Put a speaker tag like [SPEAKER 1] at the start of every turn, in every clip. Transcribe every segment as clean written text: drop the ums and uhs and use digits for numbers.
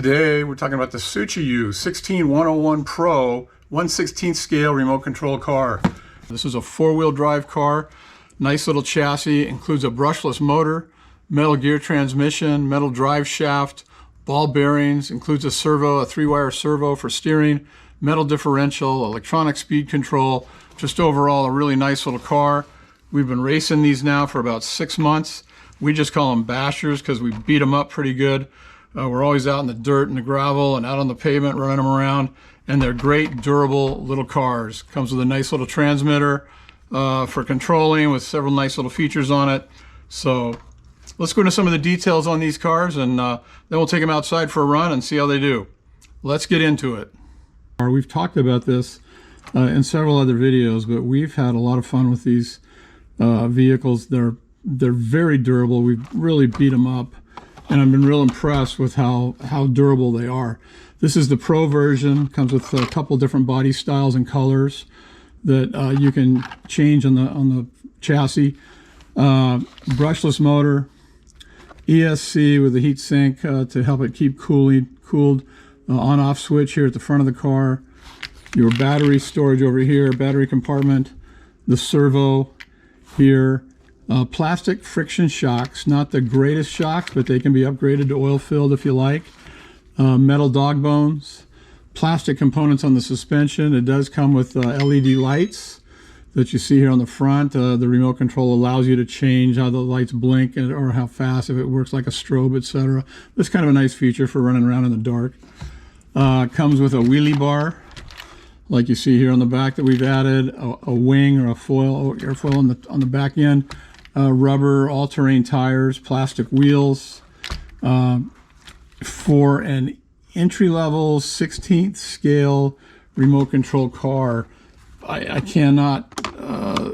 [SPEAKER 1] Today we're talking about the Suchiyu 16101 Pro 1/16 scale remote control car. This is a four-wheel drive car. Nice little chassis, includes a brushless motor, metal gear transmission, metal drive shaft, ball bearings, includes a servo, a 3-wire servo for steering, metal differential, electronic speed control. Just overall a really nice little car. We've been racing these now for about 6 months. We just call them bashers because we beat them up pretty good. We're always out in the dirt and the gravel and out on the pavement running them around, and they're great, durable little cars. Comes with a nice little transmitter for controlling with several nice little features on it. So let's go into some of the details on these cars, and then we'll take them outside for a run and see how they do. Let's get into it. We've talked about this in several other videos, but we've had a lot of fun with these vehicles. They're very durable. We've really beat them up, and I've been real impressed with how durable they are. This is the Pro version. Comes with a couple different body styles and colors that you can change on the chassis. Brushless motor, ESC with a heat sink to help it keep cooled. On-off switch here at the front of the car. Your battery storage over here, battery compartment. The servo here. Plastic friction shocks, not the greatest shocks, but they can be upgraded to oil-filled if you like. Metal dog bones, plastic components on the suspension. It does come with LED lights that you see here on the front. The remote control allows you to change how the lights blink or how fast, if it works like a strobe, etc. That's kind of a nice feature for running around in the dark. Comes with a wheelie bar, like you see here on the back that we've added, a wing or a foil, airfoil on the back end. Rubber all-terrain tires, plastic wheels. For an entry-level 16th scale remote control car, I cannot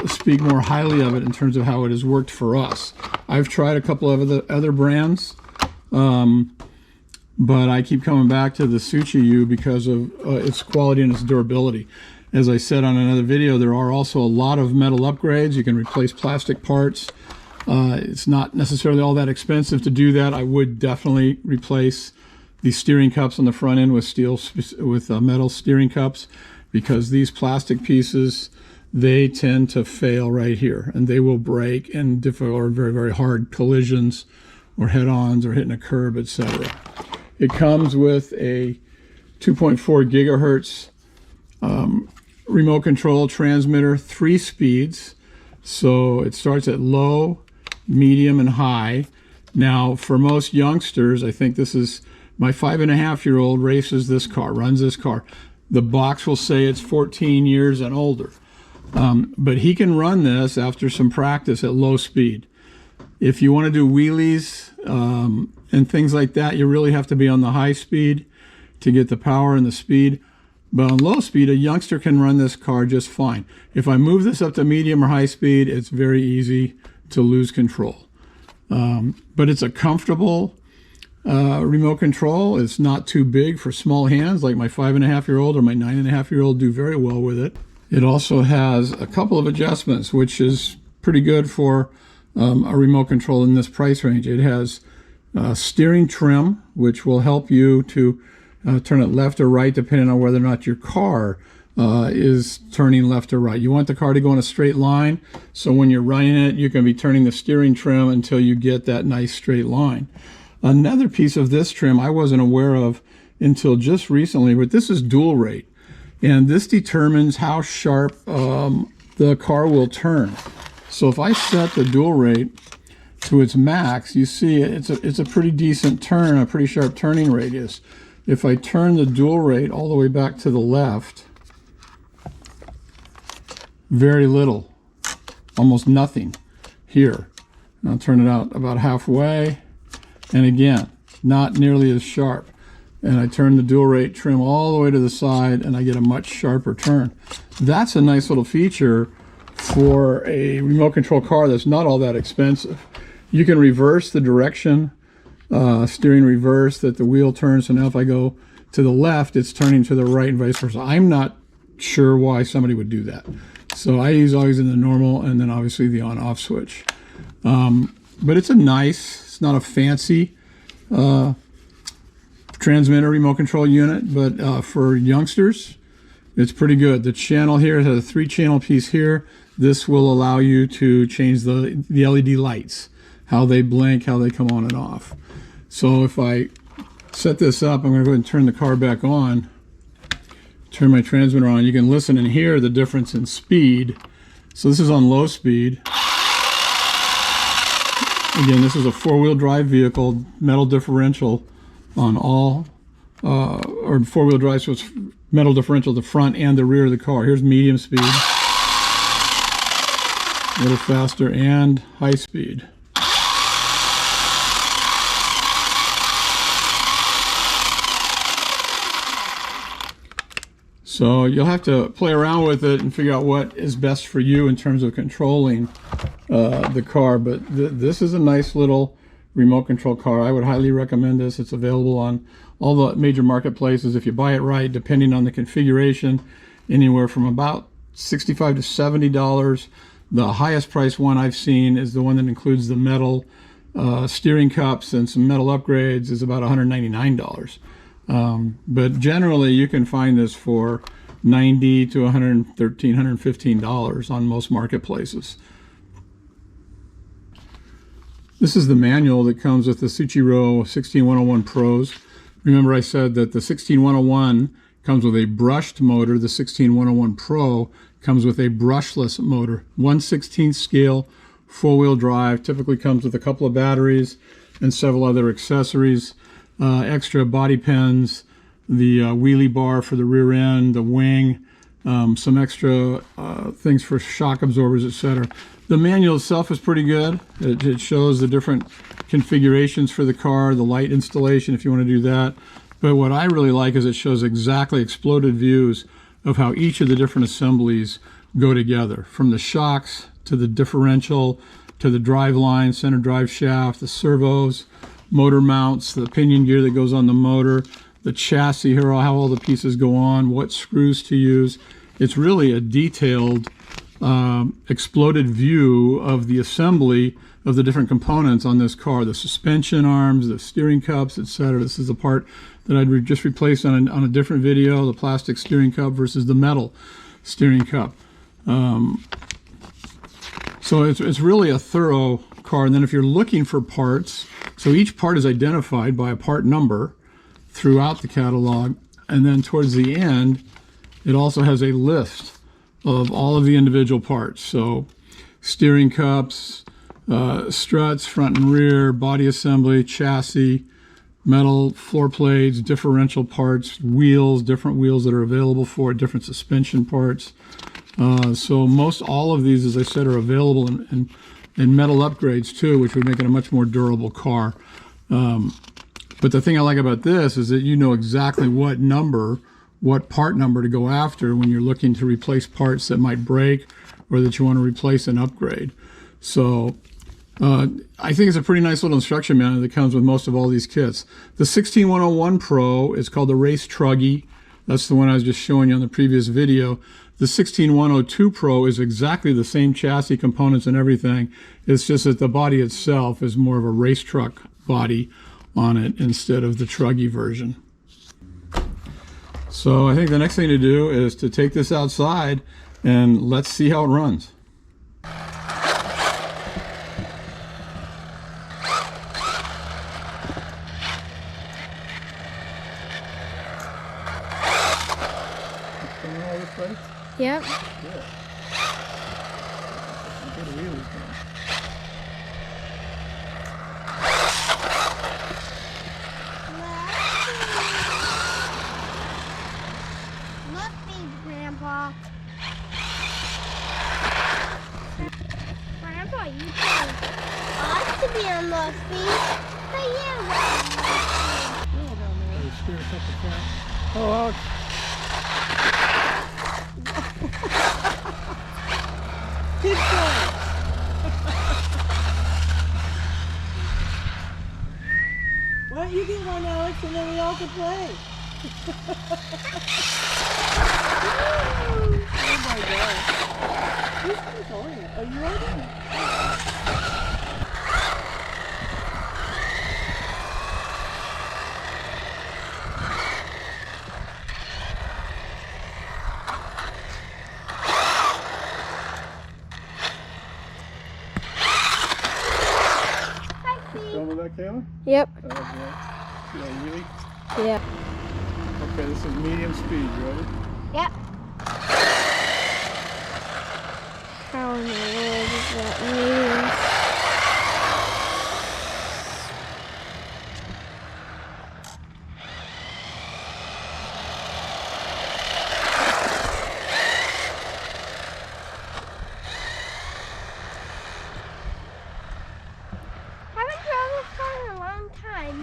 [SPEAKER 1] speak more highly of it in terms of how it has worked for us. I've tried a couple of other brands, but I keep coming back to the Suchiyu because of its quality and its durability. As I said on another video, there are also a lot of metal upgrades. You can replace plastic parts. It's not necessarily all that expensive to do that. I would definitely replace the steering cups on the front end with metal steering cups, because these plastic pieces, they tend to fail right here, and they will break in difficult or very, very hard collisions or head-ons or hitting a curb, etc. It comes with a 2.4 gigahertz remote control transmitter, 3 speeds. So it starts at low, medium, and high. Now, for most youngsters, I think this is, my 5.5-year-old races this car, runs this car. The box will say it's 14 years and older. But he can run this after some practice at low speed. If you want to do wheelies and things like that, you really have to be on the high speed to get the power and the speed. But on low speed, a youngster can run this car just fine. If I move this up to medium or high speed, it's very easy to lose control. But it's a comfortable remote control. It's not too big for small hands, like my 5.5-year-old or my 9.5-year-old do very well with it. It also has a couple of adjustments, which is pretty good for a remote control in this price range. It has steering trim, which will help you to turn it left or right depending on whether or not your car is turning left or right. You want the car to go in a straight line, so when you're running it, you can be turning the steering trim until you get that nice straight line. Another piece of this trim I wasn't aware of until just recently, but this is dual rate, and this determines how sharp the car will turn. So if I set the dual rate to its max, you see it's a pretty decent turn, a pretty sharp turning radius. If I turn the dual rate all the way back to the left, very little, almost nothing here. And I'll turn it out about halfway, and again, not nearly as sharp. And I turn the dual rate trim all the way to the side, and I get a much sharper turn. That's a nice little feature for a remote control car that's not all that expensive. You can reverse the direction, steering reverse, that the wheel turns. So now if I go to the left, it's turning to the right and vice versa. I'm not sure why somebody would do that. So I use always in the normal, and then obviously the on-off switch. But it's a nice, it's not a fancy transmitter remote control unit, but for youngsters, it's pretty good. The channel here has a 3-channel piece here. This will allow you to change the LED lights, how they blink, how they come on and off. So if I set this up, I'm going to go ahead and turn the car back on, turn my transmitter on. You can listen and hear the difference in speed. So this is on low speed. Again, this is a 4-wheel drive vehicle, metal differential on all, or 4-wheel drive, so it's metal differential, the front and the rear of the car. Here's medium speed, a little faster, and high speed. So you'll have to play around with it and figure out what is best for you in terms of controlling the car. But this is a nice little remote control car. I would highly recommend this. It's available on all the major marketplaces. If you buy it right, depending on the configuration, anywhere from about $65 to $70. The highest price one I've seen is the one that includes the metal steering cups and some metal upgrades, is about $199. But generally you can find this for $90 to $113, $115 on most marketplaces. This is the manual that comes with the Suchiyu 16101 Pros. Remember I said that the 16101 comes with a brushed motor. The 16101 Pro comes with a brushless motor. 1/16 scale, 4-wheel drive, typically comes with a couple of batteries and several other accessories. Extra body pins, the wheelie bar for the rear end, the wing, some extra things for shock absorbers, etc. The manual itself is pretty good. It shows the different configurations for the car, the light installation if you want to do that. But what I really like is it shows exactly exploded views of how each of the different assemblies go together, from the shocks to the differential to the drive line, center drive shaft, the servos, motor mounts, the pinion gear that goes on the motor, the chassis here, how all the pieces go on, what screws to use. It's really a detailed, exploded view of the assembly of the different components on this car, the suspension arms, the steering cups, etc. This is the part that I'd just replaced on a different video, the plastic steering cup versus the metal steering cup. So it's really a thorough car. And then if you're looking for parts, so each part is identified by a part number throughout the catalog, and then towards the end it also has a list of all of the individual parts. So steering cups, struts, front and rear, body assembly, chassis, metal floor plates, differential parts, wheels, different wheels that are available for it, different suspension parts. So most all of these, as I said, are available in metal upgrades too, which would make it a much more durable car. But the thing I like about this is that you know exactly what number, what part number to go after when you're looking to replace parts that might break or that you want to replace and upgrade. So I think it's a pretty nice little instruction manual that comes with most of all these kits. The 16101 Pro is called the Race Truggy. That's the one I was just showing you on the previous video. The 16102 Pro is exactly the same chassis components and everything. It's just that the body itself is more of a race truck body on it instead of the truggy version. So I think the next thing to do is to take this outside and let's see how it runs.
[SPEAKER 2] Yep.
[SPEAKER 1] Good. Good wheelies going.
[SPEAKER 2] Look, big Grandpa. Grandpa, you told us to be on low speed, but you were.
[SPEAKER 1] Oh,
[SPEAKER 3] Keep going. Why don't you get one, Alex, and then we all can play? Oh my gosh. Who's controlling it? Oh, you are?
[SPEAKER 1] Taylor?
[SPEAKER 2] Yep.
[SPEAKER 1] Yeah, really?
[SPEAKER 2] Yeah.
[SPEAKER 1] Okay, this is medium speed. You ready?
[SPEAKER 2] Yep. How in the world is that moving? Haven't drove this car in a long time.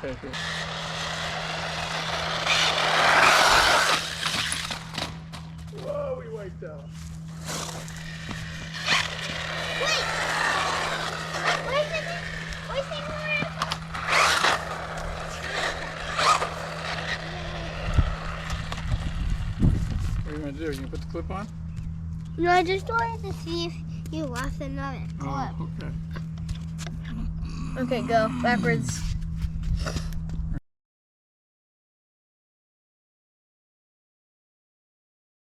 [SPEAKER 1] Okay, good. Whoa, we wiped out. What are you going to do? You going to put the clip on?
[SPEAKER 2] No, I just wanted to see if you lost another clip.
[SPEAKER 1] Oh, okay.
[SPEAKER 3] Okay, go backwards.